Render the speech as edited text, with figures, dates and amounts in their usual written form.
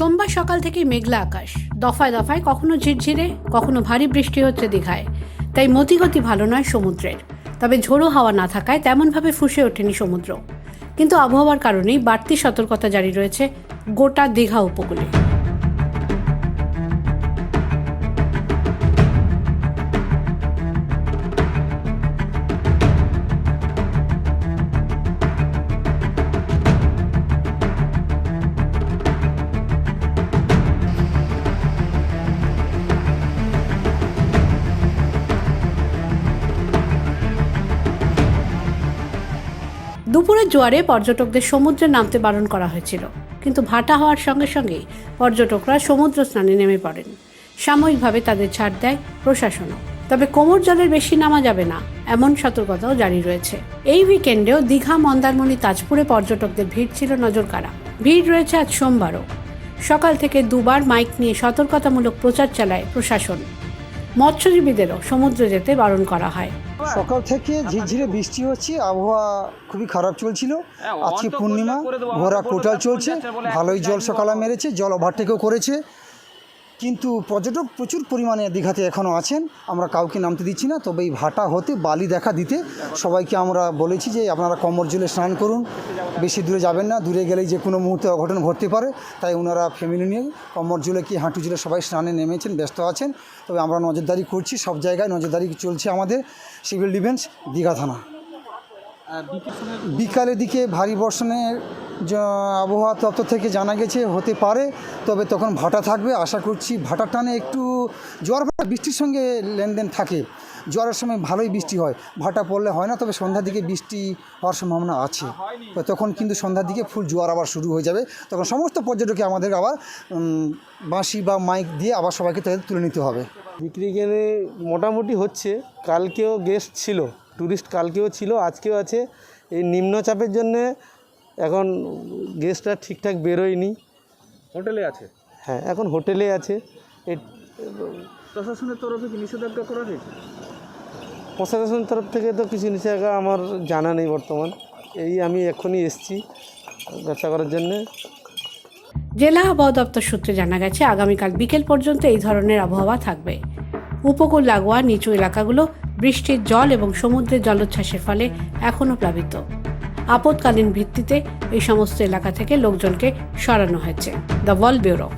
সোমবার সকাল থেকেই মেঘলা আকাশ, দফায় দফায় কখনো ঝিরঝিরে কখনো ভারী বৃষ্টি হচ্ছে দীঘায়। তাই মতিগতি ভালো নয় সমুদ্রের। তবে ঝোড়ো হাওয়া না থাকায় তেমনভাবে ফুঁসে ওঠেনি সমুদ্র। কিন্তু আবহাওয়ার কারণেই বাড়তি সতর্কতা জারি রয়েছে গোটা দীঘা উপকূলে। দুপুরের জোয়ারে পর্যটকদের সমুদ্রে নামতে বারণ করা হয়েছিল, কিন্তু ভাটা হওয়ার সঙ্গে সঙ্গেই পর্যটকরা সমুদ্র স্নানে নেমে পড়েন। সাময়িকভাবে তাদের ছাড় দেয় প্রশাসনও। তবে কোমর জলের বেশি নামা যাবে না, এমন সতর্কতাও জারি রয়েছে। এই উইকেন্ডেও দীঘা, মন্দারমণি, তাজপুরে পর্যটকদের ভিড় ছিল নজর কাড়া। ভিড় রয়েছে আজ সোমবারও। সকাল থেকে দুবার মাইক নিয়ে সতর্কতামূলক প্রচার চালায় প্রশাসন। মৎস্যজীবীদেরও সমুদ্রে যেতে বারণ করা হয়। সকাল থেকে ঝিরঝিরে বৃষ্টি হচ্ছে, আবহাওয়া খুবই খারাপ চলছিল। আজকে পূর্ণিমা, ঘোড়া কোটাল চলছে, ভালোই জল সকালে মেরেছে, জল ওভারটেকও করেছে। কিন্তু পর্যটক প্রচুর পরিমাণে দীঘাতে এখনও আছেন। আমরা কাউকে নামতে দিচ্ছি না। তবে এই ভাটা হতে বালি দেখা দিতে সবাইকে আমরা বলেছি যে আপনারা কমর জলে স্নান করুন, বেশি দূরে যাবেন না, দূরে গেলেই যে কোনো মুহূর্তে অঘটন ঘটতে পারে। তাই ওনারা ফ্যামিলি নিয়ে কমর জলে কি হাঁটু জলে সবাই স্নানে নেমেছেন, ব্যস্ত আছেন। তবে আমরা নজরদারি করছি, সব জায়গায় নজরদারি চলছে আমাদের সিভিল ডিফেন্স দীঘা থানা। বিকালের দিকে ভারী বর্ষণের আবহাওয়া দপ্তর থেকে জানা গেছে হতে পারে, তবে তখন ভাটা থাকবে। আশা করছি ভাটার টানে একটু জোয়ার ভাটা বৃষ্টির সঙ্গে লেনদেন থাকে। জোয়ারের সময় ভালোই বৃষ্টি হয়, ভাটা পড়লে হয় না। তবে সন্ধ্যার দিকে বৃষ্টি হওয়ার সম্ভাবনা আছে। তখন কিন্তু সন্ধ্যার দিকে ফুল জোয়ার আবার শুরু হয়ে যাবে। তখন সমস্ত পর্যটককে আমাদের আবার বাঁশি বা মাইক দিয়ে আবার সবাইকে তাদের তুলে নিতে হবে। বিক্রি এখানে মোটামুটি হচ্ছে। কালকেও গেস্ট ছিল, ট্যুরিস্ট কালকেও ছিল, আজকেও আছে। এই নিম্নচাপের জন্যে এখন গেস্টরা ঠিকঠাক বেরোয়নি। হোটেলে আছে? হ্যাঁ, এখন হোটেলে আছে। প্রশাসনের তরফে কি নিষেধাজ্ঞা করা হয়েছে? প্রশাসনের তরফ থেকে তো কিছু নিষেধাজ্ঞা আমার জানা নেই বর্তমান। এই আমি এখনই এসেছি ব্যবসা করার জন্যে। জেলা আবহাওয়া দপ্তর সূত্রে জানা গেছে আগামীকাল বিকেল পর্যন্ত এই ধরনের আবহাওয়া থাকবে। উপকূল লাগোয়া নিচু এলাকাগুলো বৃষ্টির জল এবং সমুদ্রের জলোচ্ছ্বাসের ফলে এখনও প্লাবিত। আপৎকালীন ভিত্তিতে এই সমস্ত এলাকা থেকে লোকজনকে সরানো হয়েছে। The world bureau.